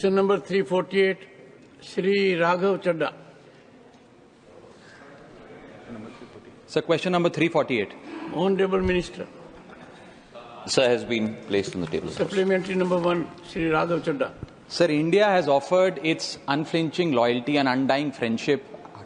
Question number 348, Shri Raghav Chadha. Sir, question number 348. Honorable Minister. Sir, has been placed on the table. Supplementary number 1, Shri Raghav Chadha. Sir, India has offered its unflinching loyalty and undying friendship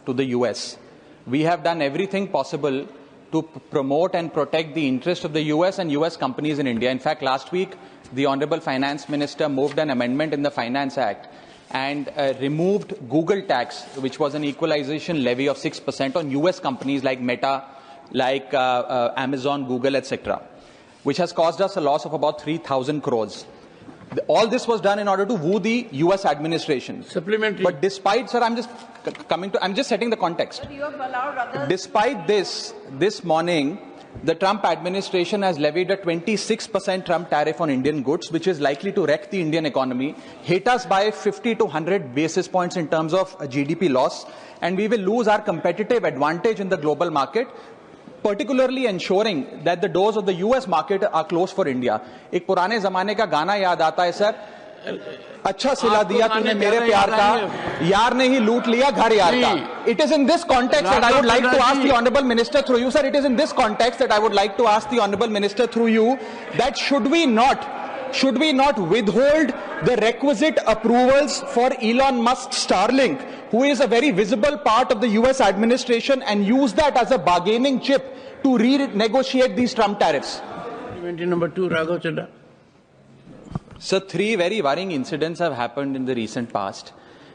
to the US. We have done everything possible to promote and protect the interest of the US and US companies in India. In fact, last week, the Honorable Finance Minister moved an amendment in the Finance Act and removed Google tax, which was an equalization levy of 6% on US companies like Meta, like Amazon, Google, etc., which has caused us a loss of about 3,000 crores. All this was done in order to woo the US administration. Supplementary. But despite, sir, I'm just setting the context. But you have allowed others. Despite this morning, the Trump administration has levied a 26% Trump tariff on Indian goods, which is likely to wreck the Indian economy, hit us by 50 to 100 basis points in terms of GDP loss, and we will lose our competitive advantage in the global market, particularly ensuring that the doors of the US market are closed for India. एक पुराने ज़माने का गाना याद आता है sir, अच्छा सिला दिया तूने मेरे प्यार का, यार ने ही लूट लिया घर यार का. It is in this context that I would like to ask the Honourable Minister through you, sir. It is in this context that I would like to ask the Honourable Minister through you that should we not withhold the requisite approvals for Elon Musk's Starlink, who is a very visible part of the US administration, and use that as a bargaining chip to renegotiate these Trump tariffs? Supplementary number 2, Raghav Chadha. Sir, 3 very worrying incidents have happened in the recent past.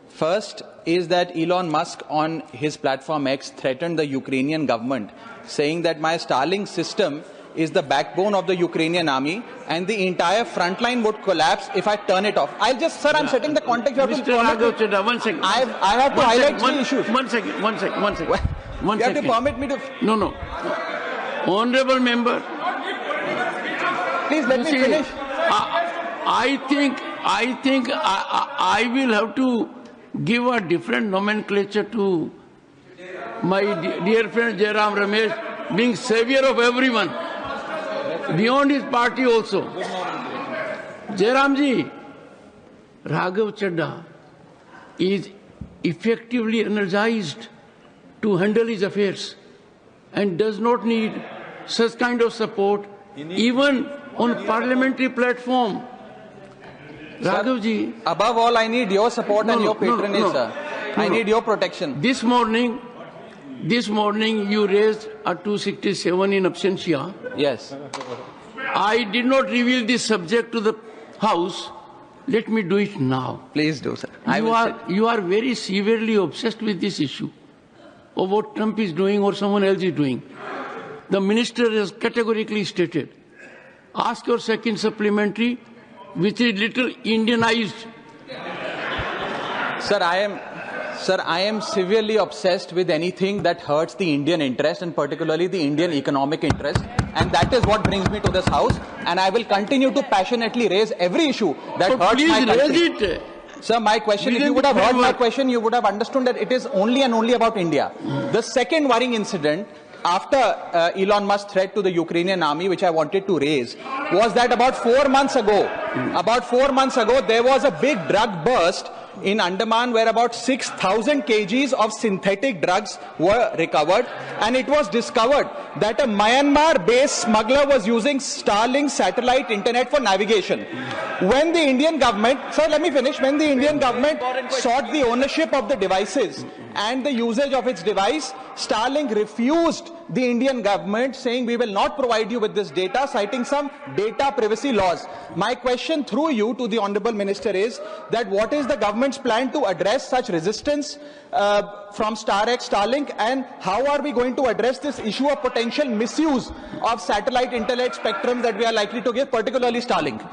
First is that Elon Musk on his platform X threatened the Ukrainian government, saying that my Starlink system is the backbone of the Ukrainian army and the entire front line would collapse if I turn it off. I'm setting the context. Mr. Raghav Chadha, 1 second. I have to highlight 3 issues. 1 second. You have to permit me to... No. Honorable member. Please let me finish. I think I will have to give a different nomenclature to my dear friend Jairam Ramesh, being savior of everyone, beyond his party also. Jairam ji, Raghav Chadha is effectively energized to handle his affairs and does not need such kind of support even on parliamentary platform. Raghav ji, above all, I need your support and your patronage, sir. I need your protection. This morning you raised a 267 in absentia. Yes. I did not reveal this subject to the House. Let me do it now. Please do, sir. You are very severely obsessed with this issue of what Trump is doing or someone else is doing. The minister has categorically stated, ask your second supplementary, which is little Indianized. Sir, I am severely obsessed with anything that hurts the Indian interest and particularly the Indian economic interest, and that is what brings me to this House, and I will continue to passionately raise every issue that hurts my country. Raise it. Sir, my question, if you would have heard my question, you would have understood that it is only and only about India. The second worrying incident after Elon Musk's threat to the Ukrainian army, which I wanted to raise, was that about 4 months ago, there was a big drug burst in Andaman where about 6,000 kgs of synthetic drugs were recovered, and it was discovered that a Myanmar-based smuggler was using Starlink satellite internet for navigation. When the Indian government, sir, let me finish, when the Indian government sought the ownership of the devices and the usage of its device, Starlink refused the Indian government, saying we will not provide you with this data, citing some data privacy laws. My question through you to the Honourable Minister is that what is the government's plan to address such resistance from Starlink, and how are we going to address this issue of potential misuse of satellite internet spectrum that we are likely to give, particularly Starlink?